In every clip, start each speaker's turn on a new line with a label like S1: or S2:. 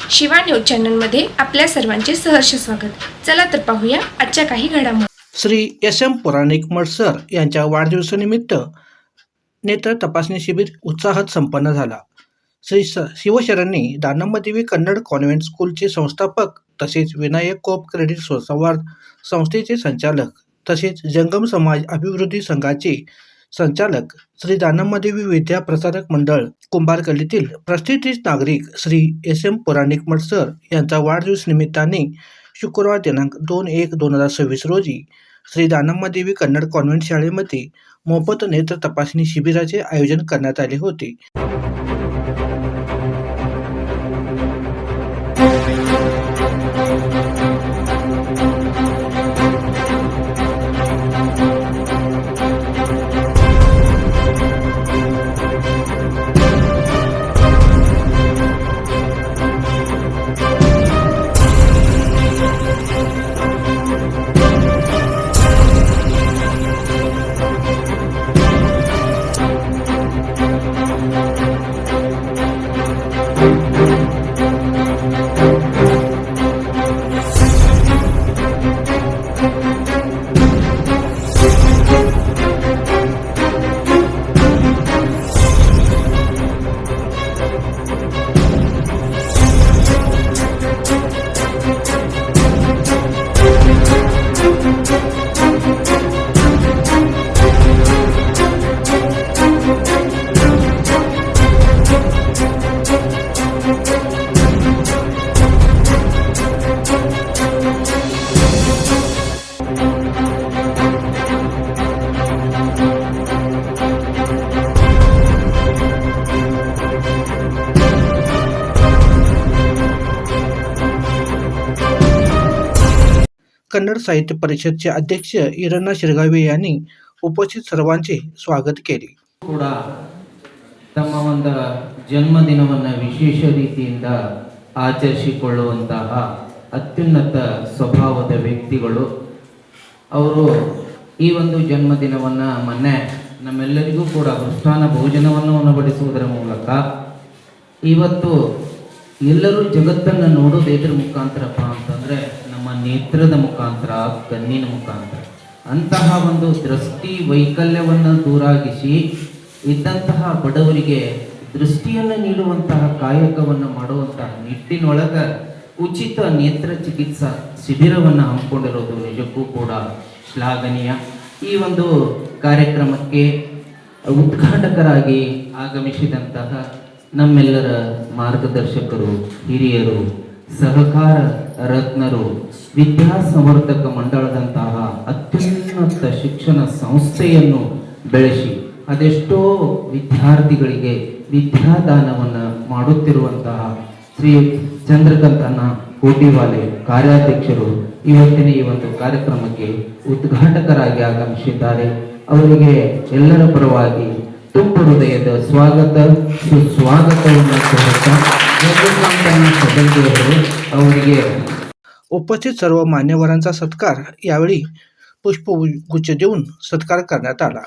S1: Shiva news चॅनलमध्ये आपल्या सर्वांचे सहर्ष स्वागत। चला तर पाहूया आजच्या काही घडामोडी।
S2: श्री एस.एम. पुराणिक मठ सर यांच्या वाढदिवसानिमित्त नेत्र तपासणी शिबिर उत्साहात संपन्न झाला। श्री शिवशरणी दानम्मादेवी कन्नड कॉन्व्हेंट स्कूलचे संस्थापक तसेच विनायक कोप क्रेडिट संवाद संस्थेचे संचालक तसेच जंगम समाज अभिवृद्धी संघाचे संचालक श्री दानम्मादेवी विद्या प्रसारक मंडळ कुंभारकलीतील प्रतिष्ठित नागरिक श्री एस.एम. पुराणिक मठ सर यांचा वाढदिवस निमित्ताने शुक्रवार दिनांक 2/1/2026 रोजी श्री दानम्मादेवी कन्नड कॉन्व्हेंट शाळेमध्ये मोफत नेत्र तपासणी शिबिराचे आयोजन करण्यात आले होते। कन्नड साहित्य परिषदचे अध्यक्ष ಈರಣ್ಣ ಶಿರಗಾವಿ यांनी उपस्थित सर्वांचे स्वागत केले।
S3: ಕೂಡ ತಮ್ಮ ಒಂದು ಜನ್ಮದಿನವನ್ನು ವಿಶೇಷ ರೀತಿಯಿಂದ ಆಚರಿಸಿಕೊಳ್ಳುವಂತಹ ಅತ್ಯುನ್ನತ ಸ್ವಭಾವದ ವ್ಯಕ್ತಿಗಳು ಅವರು ಈ ಒಂದು ಜನ್ಮದಿನವನ್ನು ಮೊನ್ನೆ ನಮ್ಮೆಲ್ಲರಿಗೂ ಕೂಡ ಮೃಷ್ಟಾನ್ನ ಭೋಜನವನ್ನು ಉಣಬಡಿಸುವುದರ ಮೂಲಕ ಇವತ್ತು ಎಲ್ಲರೂ ಜಗತ್ತನ್ನು ನೋಡೋದು ಎದ್ರ ಮುಖಾಂತರಪ್ಪ ಅಂತಂದರೆ ನಮ್ಮ ನೇತ್ರದ ಮುಖಾಂತರ ಕಣ್ಣಿನ ಮುಖಾಂತರ ಅಂತಹ ಒಂದು ದೃಷ್ಟಿ ವೈಕಲ್ಯವನ್ನು ದೂರಾಗಿಸಿ ಇದ್ದಂತಹ ಬಡವರಿಗೆ ದೃಷ್ಟಿಯನ್ನು ನೀಡುವಂತಹ ಕಾಯಕವನ್ನು ಮಾಡುವಂತಹ ನಿಟ್ಟಿನೊಳಗೆ ಉಚಿತ ನೇತ್ರ ಚಿಕಿತ್ಸಾ ಶಿಬಿರವನ್ನು ಹಮ್ಮಿಕೊಂಡಿರೋದು ನಿಜಕ್ಕೂ ಕೂಡ ಶ್ಲಾಘನೀಯ। ಈ ಒಂದು ಕಾರ್ಯಕ್ರಮಕ್ಕೆ ಉದ್ಘಾಟಕರಾಗಿ ಆಗಮಿಸಿದಂತಹ ನಮ್ಮೆಲ್ಲರ ಮಾರ್ಗದರ್ಶಕರು, ಹಿರಿಯರು, ಸಹಕಾರ ರತ್ನರು, ವಿದ್ಯಾ ಸಂವರ್ಧಕ ಮಂಡಳದಂತಹ ಅತ್ಯುನ್ನತ ಶಿಕ್ಷಣ ಸಂಸ್ಥೆಯನ್ನು ಬೆಳೆಸಿ ಅದೆಷ್ಟೋ ವಿದ್ಯಾರ್ಥಿಗಳಿಗೆ ವಿದ್ಯಾದಾನವನ್ನು ಮಾಡುತ್ತಿರುವಂತಹ ಶ್ರೀ ಚಂದ್ರಕಾಂತಣ್ಣ ಕೋಟಿವಾಲೆ ಕಾರ್ಯಾಧ್ಯಕ್ಷರು ಇವತ್ತಿನ ಈ ಒಂದು ಕಾರ್ಯಕ್ರಮಕ್ಕೆ ಉದ್ಘಾಟಕರಾಗಿ ಆಗಮಿಸಿದ್ದಾರೆ। ಅವರಿಗೆ ಎಲ್ಲರ ಪರವಾಗಿ ತುಂಬ ಹೃದಯದ ಸ್ವಾಗತ ಸುಸ್ವಾಗತವನ್ನು ಕೋರುತ್ತಾ ಅವರಿಗೆ
S2: उपस्थित सर्व मान्यवरांचा सत्कार यावेळी पुष्पगुच्छ देऊन सत्कार करण्यात आला।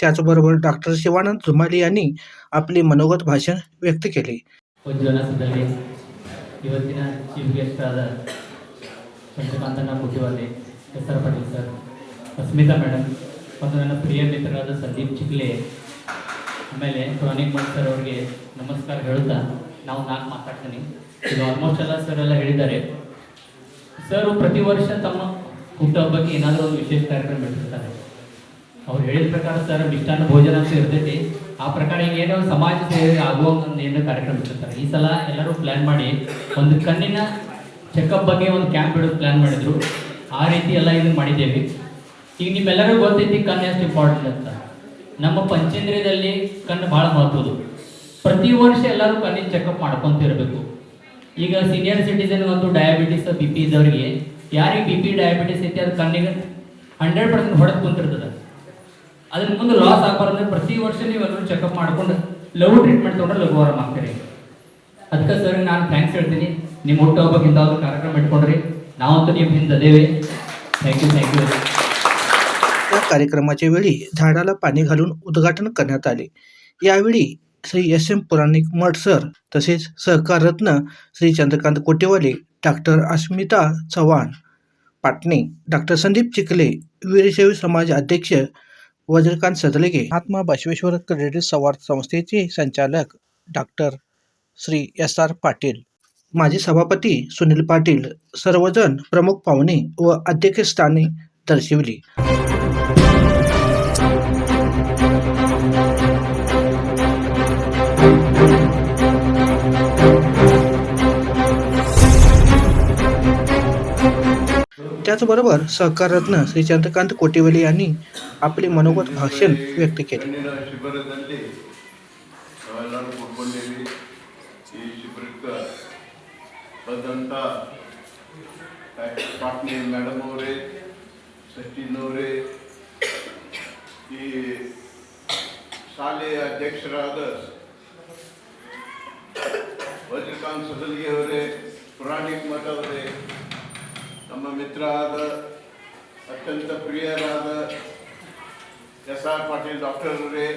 S2: त्याचबरोबर डॉक्टर शिवानंद धुमाले यांनी आपले मनोगत भाषण व्यक्त केले।
S4: ಇವತ್ತಿನ ಚೀಫ್ ಗೆಸ್ಟ್ ಆದ ಚಂದ್ರಕಾಂತಣ್ಣ Kotiwale, S R Patil sir, Asmita madam ಮತ್ತು ನನ್ನ ಪ್ರಿಯ ಮಿತ್ರರಾದ ಸಂದೀಪ್ ಚಿಕ್ಲೆ ಆಮೇಲೆ ಕ್ರಾನಿಕ್ ಮಠ್ ಸರ್ ಅವರಿಗೆ ನಮಸ್ಕಾರ ಹೇಳುತ್ತಾ ನಾವು 4 ಮಾತಾಡ್ತೀನಿ. ಇದು ಆಲ್ಮೋಸ್ಟ್ ಎಲ್ಲ ಸರ್ ಎಲ್ಲ ಹೇಳಿದ್ದಾರೆ. ಸರ್ ಪ್ರತಿ ವರ್ಷ ತಮ್ಮ ಹುಟ್ಟುಹಬ್ಬಕ್ಕೆ ಏನಾದರೂ ಒಂದು ವಿಶೇಷ ಕಾರ್ಯಕ್ರಮ ಇಟ್ಟಿರ್ತಾರೆ. ಅವ್ರು ಹೇಳಿದ ಪ್ರಕಾರ ಸರ್ ಮಿಷ್ಟಾನ್ನ ಭೋಜನ ಅಂತ ಇರ್ತೈತಿ. ಆ ಪ್ರಕಾರ ಈಗ ಏನೋ ಸಮಾಜ ಸೇವೆ ಆಗುವ ಒಂದು ಏನೋ ಕಾರ್ಯಕ್ರಮ ಇಟ್ಟಿರ್ತಾರೆ. ಈ ಸಲ ಎಲ್ಲರೂ ಪ್ಲ್ಯಾನ್ ಮಾಡಿ ಒಂದು ಕಣ್ಣಿನ ಚೆಕಪ್ ಬಗ್ಗೆ ಒಂದು ಕ್ಯಾಂಪ್ ಇಡೋದು ಪ್ಲ್ಯಾನ್ ಮಾಡಿದ್ರು. ಆ ರೀತಿ ಎಲ್ಲ ಇದನ್ನು ಮಾಡಿದ್ದೇವೆ. ಈಗ ನಿಮ್ಮೆಲ್ಲರಿಗೂ ಗೊತ್ತೈತಿ ಕಣ್ಣು ಎಷ್ಟು ಇಂಪಾರ್ಟೆಂಟ್ ಅಂತ. ನಮ್ಮ ಪಂಚೇಂದ್ರಿಯದಲ್ಲಿ ಕಣ್ಣು ಭಾಳ ಮಹತ್ವದ್ದು. ಪ್ರತಿ ವರ್ಷ ಎಲ್ಲರೂ ಕಣ್ಣಿನ ಚೆಕಪ್ ಮಾಡ್ಕೊತಿರ್ಬೇಕು. ಈಗ ಸೀನಿಯರ್ ಸಿಟಿಸನ್ ಒಂದು ಡಯಾಬಿಟಿಸ್ BP ಇದ್ದವರಿಗೆ ಯಾರಿಗೆ BP ಡಯಾಬಿಟಿಸ್ ಐತಿ ಅದು ಕಣ್ಣಿಗೆ 100% ಹೊಡೆದು ಕುಂತಿರ್ತದೆ. ಅದ್ರ ಮುಂದೆ ಲಾಸ್ ಆಗಬಾರ್ದಂದ್ರೆ ಪ್ರತಿ ವರ್ಷ ನೀವೆಲ್ಲರೂ ಚೆಕಪ್ ಮಾಡ್ಕೊಂಡು ಲಘು ಟ್ರೀಟ್ಮೆಂಟ್ ತೊಗೊಂಡ್ರೆ ಲಘು ಆರಾಮ ಆಗ್ತೀರಿ. ಅದಕ್ಕೆ ಸರ್ ನಾನು ಥ್ಯಾಂಕ್ಸ್ ಹೇಳ್ತೀನಿ. ನಿಮ್ಮ ಹುಟ್ಟುಹಬ್ಬಕ್ಕೆ ಇಂಥದ್ದು ಕಾರ್ಯಕ್ರಮ ಇಟ್ಕೊಂಡ್ರಿ. नावांतून भिन्न देवे. Thank you thank you.
S2: या कार्यक्रमाच्या वेळी झाडाला पाणी घालून उद्घाटन करण्यात आले. यावेळी श्री SM पुराणिक मठ सर तसेच सहकार रत्न श्री चंद्रकांत कोटेवाले, डॉक्टर अस्मिता चव्हाण पाटणे, डॉक्टर संदीप चिखले, वीरशैव समाज अध्यक्ष वज्रकांत सदलगे, महात्मा बसवेश्वर क्रेडिट संवाद संस्थेचे संचालक डॉक्टर श्री SR पाटील, माजी सभापती सुनील पाटील सर्वजण प्रमुख पाहुणे व अध्यक्षस्थानी दर्शविली. त्याचबरोबर सहकार रत्न श्री चंद्रकांत कोटेवाले यांनी आपले मनोगत भाषण व्यक्त केले.
S5: ಶಿಬಿರದಲ್ಲಿ ನಾವೆಲ್ಲರೂ ಕೂತ್ಕೊಂಡಿದ್ದೀವಿ. ಈ ಶಿಬಿರಕ್ಕೆ ಬಂದಂಥ ಪಾಟ್ನಿ ಮೇಡಮ್ ಅವರೇ, ಸಚಿನ್ ಅವರೇ, ಈ ಶಾಲೆಯ ಅಧ್ಯಕ್ಷರಾದ ವಜ್ರಕಾಂತ್ ಸದಲ್ಗೆ ಅವರೇ, ಪುರಾಣಿಕ್ ಮಠ ಅವರೇ, ನಮ್ಮ ಮಿತ್ರ ಆದ ಅತ್ಯಂತ ಪ್ರಿಯರಾದ SR ಪಾಟೀಲ್ ಡಾಕ್ಟರ್ ಅವರೇ,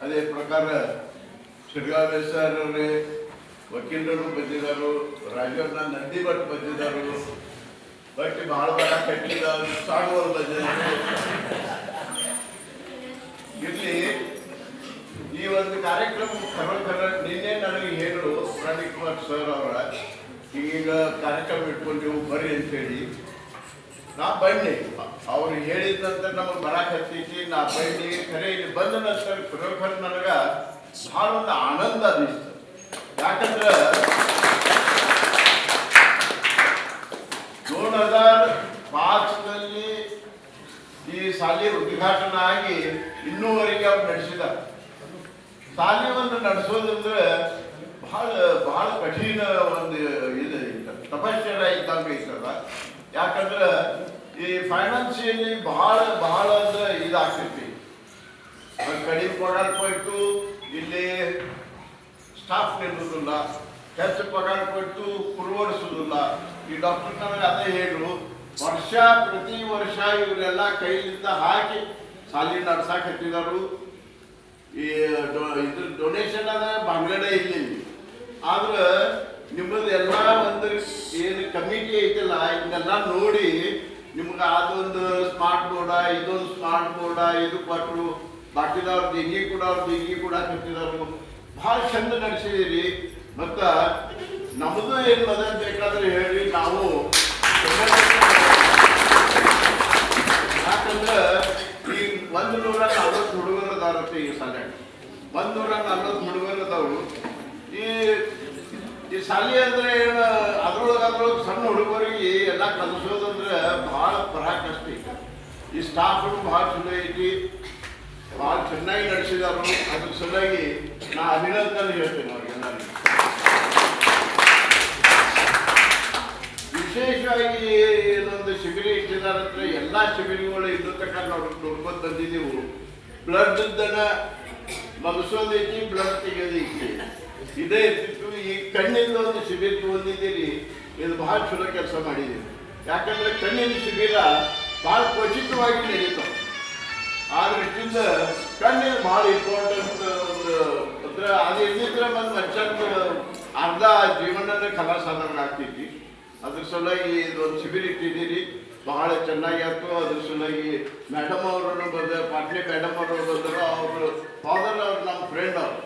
S5: ಅದೇ ಪ್ರಕಾರ ಶಿರ್ಗಾವೆ ಸರ್ ಅವರೇ, ವಕೀಲರು ಬಂದಿದ್ದರು, ರಾಜವರ್ಣ ನಂದಿಭಟ್ ಬಂದಿದ್ದರು, ಬಟ್ ಭಾಳ ಬರ ಕಟ್ಟಿದ ಸಾಗುವರು ಬಂದಿದ್ದಾರೆ. ಇಲ್ಲಿ ಈ ಒಂದು ಕಾರ್ಯಕ್ರಮ ಖರ ನಿನ್ನೆ ನನಗೆ ಹೇಳು ಪುರಾಣಿಕ್ ಕುಮಾರ್ ಸರ್ ಅವರ ಈಗ ಕಾರ್ಯಕ್ರಮ ಇಟ್ಕೊಂಡಿವು ಬರ್ರಿ ಅಂತೇಳಿ ನಾ ಬನ್ನಿ. ಅವ್ರು ಹೇಳಿದ ನಂತರ ನಮಗೆ ಬರಕ್ಕೆ ಹತ್ತೈತಿ, ನಾ ಬನ್ನಿ. ಖರೆ ಇಲ್ಲಿ ಬಂದ ನಂತರ ಖರೋಖರ್ ನನಗೆ ಭಾಳ ಒಂದು ಆನಂದ ಅನ್ನಿಸ್ತು. ಯಾಕಂದ್ರೆ 2005ರಲ್ಲಿ ಈ ಶಾಲೆ ಉದ್ಘಾಟನೆ ಆಗಿ ಇನ್ನೂವರೆಗೆ ಅವ್ರು ನಡೆಸಿದ್ದಾರೆ. ಶಾಲೆ ಒಂದು ನಡೆಸೋದಂದ್ರೆ ಬಹಳ ಬಹಳ ಕಠಿಣ ಒಂದು ಇದು ತಪಶ್ಚರ್ಯ ಇದ್ದಂಗೆ ಐತಲ್ಲ. ಯಾಕಂದ್ರೆ ಈ ಫೈನಾನ್ಸಿಯಲಿ ಬಹಳ ಬಹಳ ಅಂದ್ರೆ ಇದಾಗ್ತೈತಿ. ಕಡಿಮೆ ಪಗಾರ ಕೊಟ್ಟು ಇಲ್ಲಿ ಸ್ಟಾಫ್ ನಿಲ್ಲುವುದಿಲ್ಲ, ಹೆಚ್ಚು ಪಗಾರ ಕೊಟ್ಟು ಕುರುವರಿಸುವುದಿಲ್ಲ. ಈ ಡಾಕ್ಟರ್ ನನಗೆ ಅದೇ ಹೇಳು, ಪ್ರತಿ ವರ್ಷ ಇವರೆಲ್ಲ ಕೈಲಿಂದ ಹಾಕಿ ಶಾಲೆ ನಡ್ಸಕ್ಕೆ ಹತ್ತಿದರು. ಈ ಇದ್ರ ಡೊನೇಷನ್ ಅದ ಬಾಂಗ್ಲಾಡೆ ಇಲ್ಲಿ. ಆದ್ರೆ ನಿಮ್ಮದು ಎಲ್ಲ ಒಂದು ಏನು ಕಮಿಟಿ ಐತಿಲ್ಲ ಇದನ್ನೆಲ್ಲ ನೋಡಿ ನಿಮ್ಗೆ ಅದೊಂದು ಸ್ಮಾರ್ಟ್ ಬೋರ್ಡ, ಇದೊಂದು ಸ್ಮಾರ್ಟ್ ಬೋರ್ಡ ಇದು ಕೊಟ್ಟರು. ಬಾಕಿದವ್ರು ದಿಂಗಿ ಕೂಡ ಕಟ್ಟಿದವರು. ಭಾಳ ಚಂದ ನಡೆಸಿದ್ದೀರಿ. ಮತ್ತು ನಮ್ಮದು ಏನು ಮದತ್ ಬೇಕಾದ್ರೆ ಹೇಳಿ, ನಾವು ಯಾಕಂದ್ರೆ ಈ 140 ಹುಡುಗರು ಅದಾರತ್ತೆ ಈ ಶಾಲೆ. 140 ಹುಡುಗರು ಅದಾವು. ಈ ಶಾಲೆ ಅಂದ್ರೆ ಏನು ಅದ್ರೊಳಗೆ ಸಣ್ಣ ಹುಡುಗರಿಗೆ ಎಲ್ಲ ಕಲಿಸೋದಂದ್ರೆ ಭಾಳ ಪರಾಕಷ್ಟ ಐತಿ. ಈ ಸ್ಟಾಫ್ ಭಾಳ ಚಲೋ ಐತಿ, ಭಾಳ ಚೆನ್ನಾಗಿ ನಡೆಸಿದಾರು. ಅದ್ರ ಸಲುವಾಗಿ ನಾ ಅಭಿನಂದನೆ ಹೇಳ್ತೇನೆ ಅವ್ರಿಗೆಲ್ಲರಿಗೂ. ವಿಶೇಷವಾಗಿ ಏನೊಂದು ಶಿಬಿರ ಇಟ್ಟಿದಾರಂದ್ರೆ ಎಲ್ಲ ಶಿಬಿರಗಳು ಇದ್ರ ತಕ್ಕ ನೋಡ್ಕೊಂಡು ಬಂದಿದ್ದೀವು. ಬ್ಲಡ್ ದನ ಮಗಸೋದೈತಿ, ಬ್ಲಡ್ ತೆಗೆಯೋದೈತಿ, ಇದೇ ಇರ್ತಿತ್ತು. ಈ ಕಣ್ಣಿಂದ ಒಂದು ಶಿಬಿರ ತಗೊಂಡಿದ್ದೀರಿ, ಇದು ಭಾಳ ಚಲೋ ಕೆಲಸ ಮಾಡಿದ್ದೀವಿ. ಯಾಕಂದ್ರೆ ಕಣ್ಣಿನ ಶಿಬಿರ ಭಾಳ ಖಚಿತವಾಗಿ ನಡೀತಾವೆ. ಆ ದೃಷ್ಟಿಯಿಂದ ಕಣ್ಣಿನ ಭಾಳ ಇಂಪಾರ್ಟೆಂಟ್ ಒಂದು ಅಂದ್ರೆ ಅದು ಇದ್ದಿದ್ರೆ ಒಂದು ಮನುಷ್ಯನ ಅರ್ಧ ಜೀವನನೇ ಖಲಾಸ ಆದಂಗೆ ಆಗ್ತೈತಿ. ಅದ್ರ ಸಲುವಾಗಿ ಇದೊಂದು ಶಿಬಿರ ಇಟ್ಟಿದ್ದೀರಿ. ಬಹಳ ಚೆನ್ನಾಗಿ ಆಯ್ತು. ಅದ್ರ ಸಲುವಾಗಿ ಮೇಡಮ್ ಅವರು ಬಂದ ಪಾಟ್ನೆ ಮೇಡಮ್ ಅವರು ಬಂದರು. ಅವರು ಫಾದರ್ ಅವ್ರು ನಮ್ಮ ಫ್ರೆಂಡ್ ಅವರು.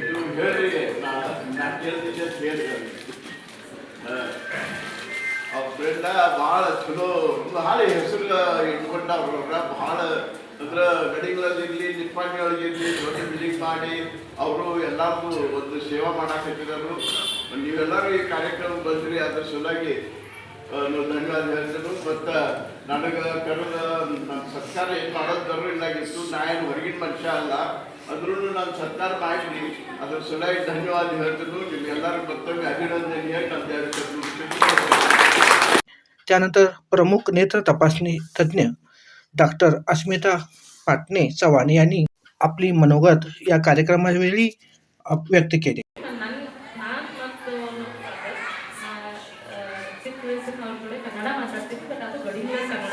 S5: ನೀವು ಹೇಳಿ ನಾ ಕೇಳ್ತೀನಿ ಅಂತ ಹೇಳಿದ್ರು. ಅವ್ರ ಫ್ರೆಂಡ ಭಾಳ ಚಲೋ ಭಾಳ ಹೆಸರು ಇಟ್ಕೊಂಡ ಅವ್ರವ್ರ ಭಾಳ ಅಂದ್ರೆ ಗಡಿಗಳಲ್ಲಿ ನಿಪ್ಪಾಣಿ ಒಳಗಿರಲಿ ದೊಡ್ಡ ಬಿಲ್ಡಿಂಗ್ ಮಾಡಿ ಅವರು ಎಲ್ಲರಿಗೂ ಒಂದು ಸೇವಾ ಮಾಡಾಕತ್ತಿದ್ರು. ನೀವೆಲ್ಲರೂ ಈ ಕಾರ್ಯಕ್ರಮ ಬಂದ್ರಿ, ಅದ್ರ ಸಲುವಾಗಿ ಧನ್ಯವಾದ ಹೇಳ್ತೇನೆ. ಮತ್ತು ನನಗೆ ಕರೆದ ನಮ್ಮ ಸರ್ಕಾರ ಏನು ಮಾಡೋದಾದ್ರು ಇಲ್ಲಾಗಿತ್ತು. ನಾ ಏನು ಹೊರಗಿನ ಮನುಷ್ಯ ಅಲ್ಲ, ಅಂದ್ರೂ ನಾನು ಸರ್ಕಾರ ಮಾಡಿ ಅದ್ರ ಸಲುವಾಗಿ ಧನ್ಯವಾದ ಹೇಳ್ತೇನೆ. ನಿಮ್ಗೆಲ್ಲರೂ ಮತ್ತೊಮ್ಮೆ ಅಭಿನಂದನೆ ಹೇಳಿ ನಮ್ಮ
S2: त्यानंतर प्रमुख नेत्र तपासणी तज्ज्ञ डॉक्टर अस्मिता पाटणे चव्हाण यांनी आपली मनोगत या कार्यक्रमावेळी व्यक्त केले.
S6: ನಾನು ಮತ್ತು ಚಿಕ್ಕ ವಯಸ್ಸಿನ ಅವ್ರ ಕಡೆ ಕನ್ನಡ ಮಾತಾಡ್ತೀನಿ, ಬಟ್ ಅದು ಗಡಿಗಳ ಕನ್ನಡ.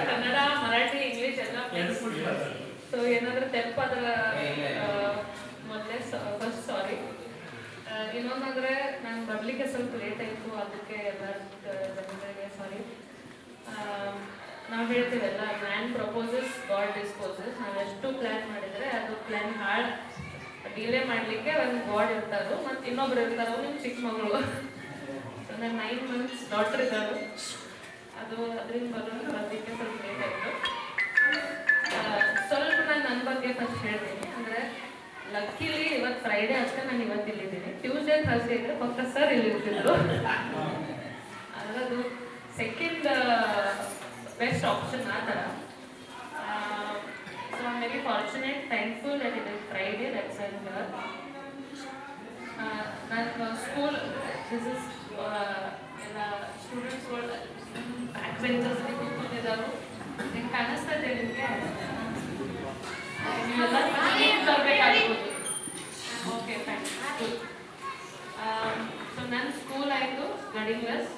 S6: ಕನ್ನಡ, ಮರಾಠಿ, ಇಂಗ್ಲೀಷ್ ಎಲ್ಲ ಸೊ ಏನಾದರೂ ತೆಪ್ಪಾದ್ರೆ ಮೊದಲೇ ಫಸ್ಟ್ ಸಾರಿ. ಇನ್ನೊಂದಂದ್ರೆ ನಾನು ಬರಲಿಕ್ಕೆ ಸ್ವಲ್ಪ ಲೇಟ್ ಆಯಿತು, ಅದಕ್ಕೆ ಎಲ್ಲ ಜನಗಳಿಗೆ ಸಾರಿ. ನಾವು ಹೇಳ್ತೀವಲ್ಲ, ಮ್ಯಾನ್ ಪ್ರಪೋಸಸ್ ಗಾಡ್ ಡಿಸ್ಪೋಸಸ್. ನಾವು ಎಷ್ಟು ಪ್ಲ್ಯಾನ್ ಮಾಡಿದರೆ ಅದು ಪ್ಲ್ಯಾನ್ ಹಾಳು ಡಿಲೇ ಮಾಡಲಿಕ್ಕೆ ಒಂದು ಗಾಡ್ ಇರ್ತಾರೋ ಮತ್ತು ಇನ್ನೊಬ್ರು ಇರ್ತಾರೋ ನಿಮ್ಮ ಚಿಕ್ಕ ಮಗಳು. ಸೊ ನನ್ನ 9 months ಡಾಕ್ಟರ್ ಇದ್ದಾರು. ಅದು ಅದರಿಂದ ಬರಲಿಕ್ಕೆ ಸ್ವಲ್ಪ ಲೇಟ್ ಆಯಿತು. ಸ್ವಲ್ಪ ನಾನು ನನ್ನ ಬಗ್ಗೆ ಫಸ್ಟ್ ಹೇಳ್ತೀನಿ. ಅಂದರೆ ಲಕ್ಕಿಲಿ ಇವತ್ತು ಫ್ರೈಡೇ ಅಷ್ಟೇ ನಾನು ಇವತ್ತು ಇಲ್ಲಿದ್ದೀನಿ. ಟ್ಯೂಸ್ಡೇ ಥರ್ಸ್ಡೇ ಇದ್ರೆ ಪಕ್ಕ ಸರ್ ಇಲ್ಲಿ ಇರ್ತಿದ್ರು. ಅದರದು ಸೆಕೆಂಡ್ ಬೆಸ್ಟ್ ಆಪ್ಷನ್ ಆ ಥರ. So I am very fortunate, thankful that it is Friday, that's I am here. ನನ್ನ ಸ್ಕೂಲ್ ದಿಸ್ ಇಸ್ ಎಲ್ಲ ಸ್ಟೂಡೆಂಟ್ಸ್ಗಳು ಬ್ಯಾಕ್ ಬೆಂಚರ್ಸ್ಗೆ ಕೂತ್ಕೊಂಡಿದ್ದಾರು. ನಿಮ್ಗೆ ಕಾಣಿಸ್ತಾ ಇದೆ ನಿಮಗೆ? ನೀವೆಲ್ಲ ತರಬೇಕಾಗ್ಬೋದು. Okay, thanks. ಸೊ ನನ್ನ ಸ್ಕೂಲ್ ಆಯಿತು Gadhinglaj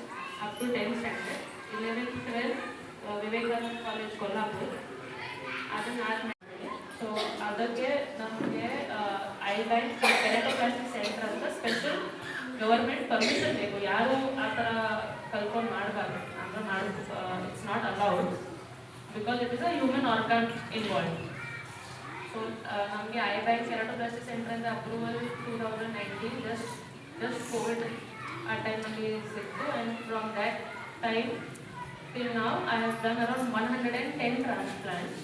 S6: up to 10th standard. 11th 12th Vivekananda college Kolhapur. ಅದನ್ನಾದ್ಮೇಲೆ ಸೊ ಅದಕ್ಕೆ ನಮಗೆ ಐ ಬ್ಯಾಂಕ್ ಕೆರಾಟೋಪ್ಲಾಸ್ಟಿ ಸೆಂಟರ್ ಅಂತ ಸ್ಪೆಷಲ್ ಗವರ್ಮೆಂಟ್ ಪರ್ಮಿಷನ್ ಬೇಕು. ಯಾರು ಆ ಥರ ಕಲ್ಕೊಂಡು ಮಾಡಬಾರ್ದು, ಅಂದರೆ it's not allowed because it is a human organ involve. So ನಮಗೆ ಐ ಬ್ಯಾಂಕ್ ಕೆರಾಟೋಪ್ಲಾಸ್ಟಿ ಸೆಂಟರಿಂದ ಅಪ್ರೂವಲ್ 2019 ಜಸ್ಟ್ ಕೋವಿಡ್ ಆ ಟೈಮಲ್ಲಿ ಸಿಕ್ತು. And from that time till now I have done around 110 transplants.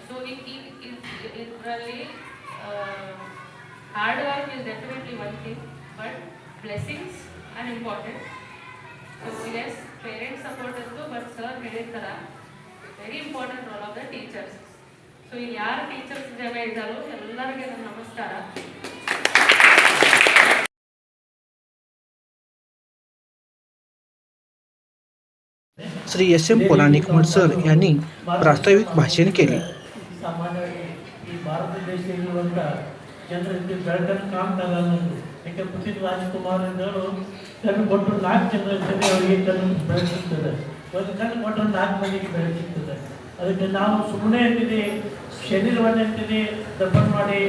S6: So it really hard work is definitely one thing, but blessings are important. So yes, parent support is too, but sir ಹೇಳಿರ್ತಾರ very important role of the teachers. So ಇಲ್ಲಿ ಯಾರು teachers ಜನ ಇದ್ದಾರೋ ಎಲ್ಲರಿಗೆ ನನ್ನ ನಮಸ್ಕಾರ.
S2: Shri S M पुराणिकमठ sir यांनी प्रास्ताविक भाषण केले.
S7: ಸಾಮಾನ್ಯವಾಗಿ ಈ ಭಾರತ ದೇಶದಲ್ಲಿರುವಂಥ ಜನರಿಗೆ ಬೆಳಕನ್ನು ಕಾಣ್ತಲ್ಲ ಅನ್ನೋದು. ಯಾಕೆ ಪುನೀತ್ ರಾಜ್ಕುಮಾರ್ ಅವರು ಕಣ್ಣು ಕೊಟ್ಟು 4 ಜನರ ಜೊತೆ ಅವರಿಗೆ ಕಣ್ಣು ಬೆಳಕಿರ್ತದೆ. ಒಂದು ಕಣ್ಣು ಕೊಟ್ಟರೆ 4 ಮಂದಿಗೆ ಬೆಳಕಿರ್ತದೆ. ಅದಕ್ಕೆ ನಾವು ಸುಮ್ಮನೆ ಅಂತಿದೆ ಶರೀರವನ್ನು ಅಂತಿದೆ ದಫನ್ ಮಾಡಿ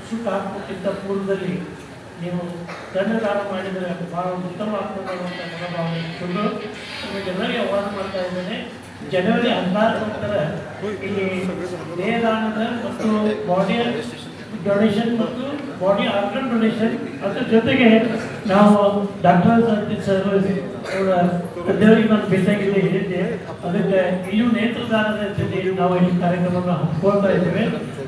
S7: ಸುಟ್ಟು ಹಾಕುವುದಕ್ಕಿಂತ ಪೂರ್ವದಲ್ಲಿ ನೀವು ಕಣ್ಣು ದಾನ ಮಾಡಿದರೆ ಭಾಳ ಉತ್ತಮ ಆಗ್ತದೆ ಅನ್ನುವಂಥ ಮನೋಭಾವನೆ ಇಟ್ಕೊಂಡು ನಿಮಗೆಲ್ಲರಿಗೆ ಆಹ್ವಾನ ಮಾಡ್ತಾ ಇದ್ದೇನೆ. ಜನವರಿ 16 ನಂತರ ಇಲ್ಲಿ ದೇಹದಾನದ ಮತ್ತು ಬಾಡಿ ಡೊನೇಷನ್ ಮತ್ತು ಬಾಡಿ ಆರ್ಗನ್ ಡೊನೇಷನ್, ಅದ್ರ ಜೊತೆಗೆ ನಾವು ಡಾಕ್ಟರ್ ಸರ್ ಅವರ ದೇವರಿಗೆ ನಾನು ಭೇಟಿಯಾಗಿದ್ದೆ ಹೇಳಿದ್ದೆ. ಅದಕ್ಕೆ ಇಲ್ಲೂ ನೇತ್ರದಾನದ ಜೊತೆ ನಾವು ಈ ಕಾರ್ಯಕ್ರಮವನ್ನು ಹಮ್ಮಿಕೊಳ್ತಾ ಇದ್ದೇವೆ.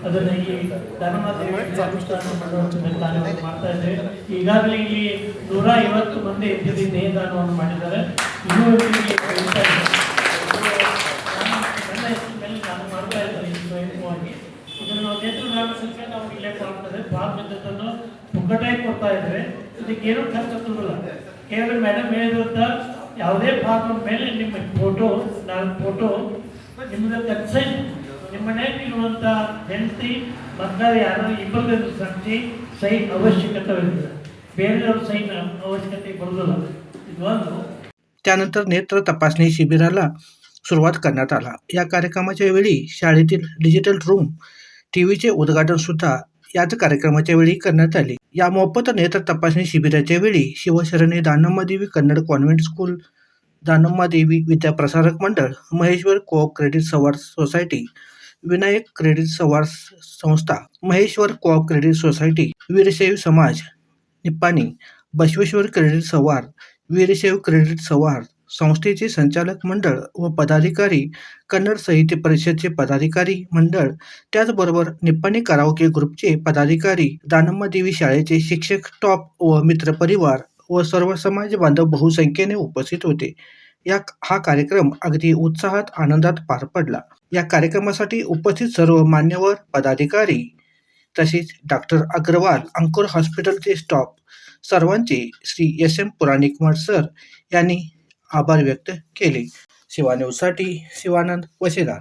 S7: ಅದನ್ನು ಈ ಧರ್ಮದ ಅನುಷ್ಠಾನ ಮಾಡುವಂಥ ಕಾರ್ಯವನ್ನು ಮಾಡ್ತಾ ಇದ್ದೇವೆ. ಈಗಾಗಲೇ ಇಲ್ಲಿ 150 ಮಂದಿ ಇಲ್ಲಿ ದೇಹದಾನವನ್ನು ಮಾಡಿದ್ದಾರೆ. ಇನ್ನೂ ನನ್ನ ಹೆಸರಿನ ಮೇಲೆ ನಾನು ಮಾಡ್ತಾ ಇದ್ದೇನೆ ಸ್ವಯಂವಾಗಿ. ಇದನ್ನು ನೇತ್ರದಾನ ಸಂಖ್ಯೆ ನಾವು ಇಲ್ಲೇ ಮಾಡ್ತದೆ. ಭಾಗವತನ್ನು ಪುಕ್ಕಟಾಗಿ ಕೊಡ್ತಾ ಇದ್ದೇವೆ. ಇದಕ್ಕೇನೂ ಖರ್ಚು ತಗೊಳ್ಳಲ್ಲ. ಕೇವಲ ಮೇಡಮ್ ಹೇಳಿದಂಥ ಯಾವುದೇ ಭಾಗದ ಮೇಲೆ ನಿಮ್ಮ ಫೋಟೋ, ನಾನು ಫೋಟೋ ನಿಮ್ಮದು ಕನ್ಸೈನ್, ನಿಮ್ಮ ಮನೆಯಲ್ಲಿ ಇರುವಂಥ ಹೆಂಡತಿ ಮಕ್ಕಳು ಯಾರು ಇಬ್ಬರದ್ದು ಸಂಖ್ಯೆ ಸೈನ್ ಅವಶ್ಯಕತೆ ಇರ್ತದೆ. ಬೇರೆಯವ್ರ ಸೈನ್ ಅವಶ್ಯಕತೆ ಬರೋದಿಲ್ಲ. ಇದು ಒಂದು.
S2: त्यानंतर नेत्र तपासणी शिबिराला सुरुवात करण्यात आला. या कार्यक्रमाच्या वेळी शाळेतील डिजिटल रूम टीव्हीचे उद्घाटन सुद्धा याच कार्यक्रमाच्या वेळी करण्यात आले. या मोफत नेत्र तपासणी शिबिराच्या वेळी Shivsharani Danammadevi Kannada convent school, Danammadevi Vidyaprasarak Mandal, Maheshwar co-op credit संवाद सोसायटी, विनायक क्रेडिट संवाद संस्था, Maheshwar co-op credit society, Veerashaiva समाज निप्पाणी, बसवेश्वर क्रेडिट संवाद, वीरशैव क्रेडिट संवाद संस्थेचे संचालक मंडळ व पदाधिकारी, कन्नड साहित्य परिषदचे पदाधिकारी मंडळ, त्याचबरोबर निप्पाणी कराओके ग्रुपचे पदाधिकारी, दानम्मादेवी शाळेचे शिक्षक, स्टाफ व मित्रपरिवार व सर्व समाज बांधव बहुसंख्येने उपस्थित होते. हा कार्यक्रम अगदी उत्साहात आनंदात पार पडला. या कार्यक्रमासाठी उपस्थित सर्व मान्यवर पदाधिकारी तसेच डॉक्टर अग्रवाल अंकुर हॉस्पिटलचे स्टाफ सर्वांचे श्री SM पुराणिकमठ सर यांनी आभार व्यक्त केले. शिवा न्यूजसाठी शिवानंद वसेदार.